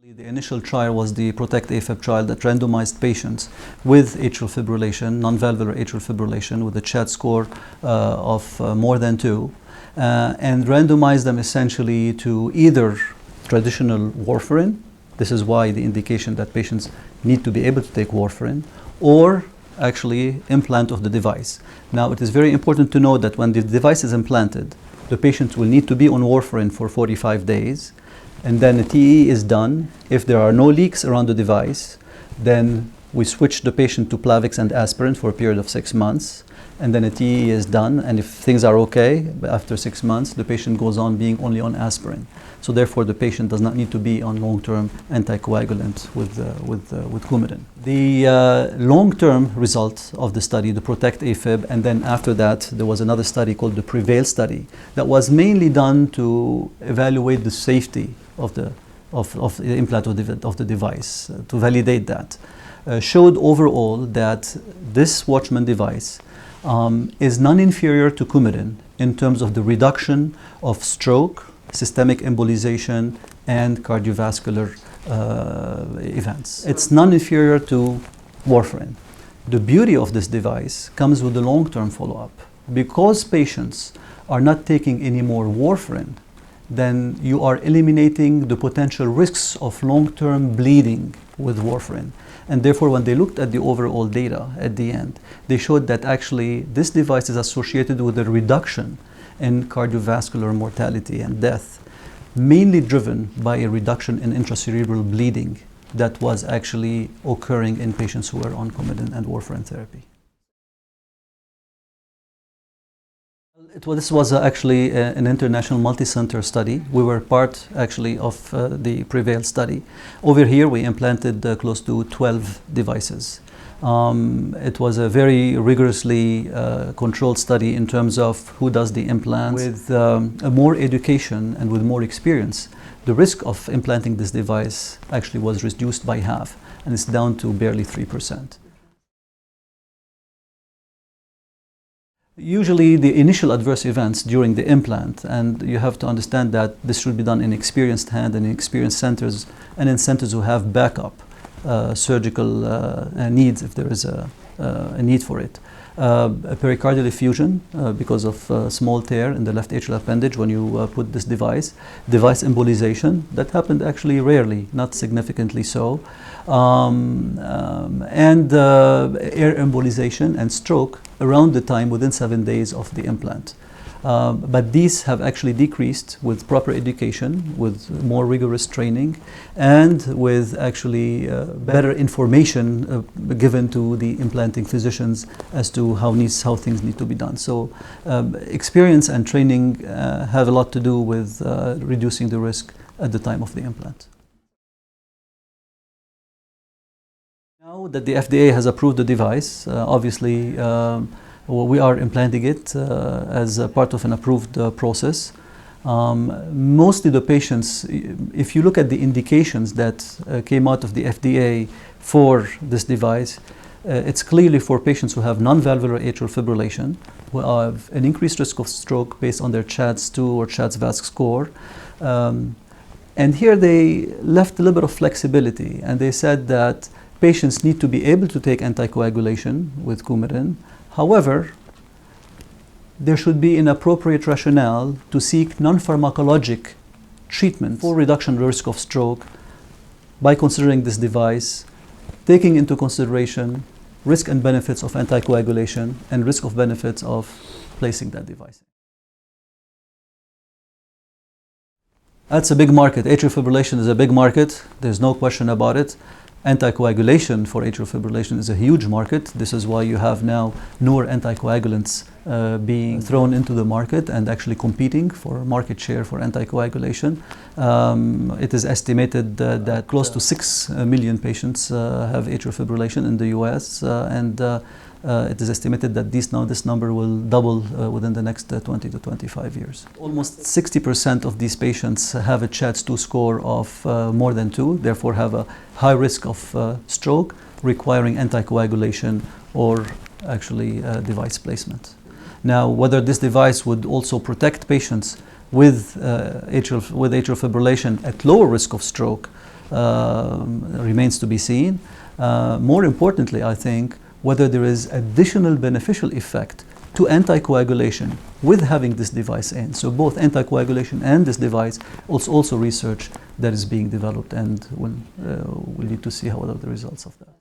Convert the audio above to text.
The initial trial was the PROTECT AFib trial that randomized patients with atrial fibrillation, non-valvular atrial fibrillation, with a CHAD score of more than 2, and randomized them essentially to either traditional warfarin. This is why the indication that patients need to be able to take warfarin, or actually implant of the device. Now, it is very important to know that when the device is implanted, the patient will need to be on warfarin for 45 days. And then a TE is done. If there are no leaks around the device, then we switch the patient to Plavix and aspirin for a period of 6 months. And then a TE is done. And if things are okay, after 6 months, the patient goes on being only on aspirin. So therefore, the patient does not need to be on long-term anticoagulant with Coumadin. The long-term result of the study, the PROTECT AFib, and then after that, there was another study called the PREVAIL study that was mainly done to evaluate the safety of the implant of the device, to validate that, showed overall that this Watchman device is non-inferior to Coumadin in terms of the reduction of stroke, systemic embolization, and cardiovascular events. It's non-inferior to warfarin. The beauty of this device comes with the long-term follow-up. Because patients are not taking any more warfarin, then you are eliminating the potential risks of long-term bleeding with warfarin. And therefore, when they looked at the overall data at the end, they showed that actually this device is associated with a reduction in cardiovascular mortality and death, mainly driven by a reduction in intracerebral bleeding that was actually occurring in patients who were on Coumadin and warfarin therapy. This was actually an international multi-center study. We were part actually of the PREVAIL study. Over here we implanted close to 12 devices. It was a very rigorously controlled study in terms of who does the implant. With more education and with more experience, the risk of implanting this device actually was reduced by half, and it's down to barely 3%. Usually the initial adverse events during the implant, and you have to understand that this should be done in experienced hands and in experienced centers, and in centers who have backup surgical needs if there is a need for it. A pericardial effusion because of small tear in the left atrial appendage when you put this device embolization, that happened actually rarely, not significantly so, and air embolization and stroke around the time within 7 days of the implant. But these have actually decreased with proper education, with more rigorous training, and with actually better information given to the implanting physicians as to how things need to be done. So experience and training have a lot to do with reducing the risk at the time of the implant. Now that the FDA has approved the device, obviously we are implanting it as a part of an approved process. Mostly the patients, if you look at the indications that came out of the FDA for this device, it's clearly for patients who have non-valvular atrial fibrillation, who have an increased risk of stroke based on their CHADS-2 or CHADS-VASc score. And here they left a little bit of flexibility, and they said that patients need to be able to take anticoagulation with Coumadin. However, there should be an appropriate rationale to seek non-pharmacologic treatment for reduction risk of stroke by considering this device, taking into consideration risk and benefits of anticoagulation and risk of benefits of placing that device. That's a big market. Atrial fibrillation is a big market. There's no question about it. Anticoagulation for atrial fibrillation is a huge market. This is why you have now newer anticoagulants being thrown into the market and actually competing for market share for anticoagulation. It is estimated that close to 6 million patients have atrial fibrillation in the US, and it is estimated that this number will double within the next 20 to 25 years. Almost 60% of these patients have a CHADS-2 score of more than 2, therefore have a high risk of stroke requiring anticoagulation or actually device placement. Now, whether this device would also protect patients with atrial fibrillation at lower risk of stroke remains to be seen. More importantly, I think, whether there is additional beneficial effect to anticoagulation with having this device in. So both anticoagulation and this device, also research that is being developed, and we'll need to see what are the results of that.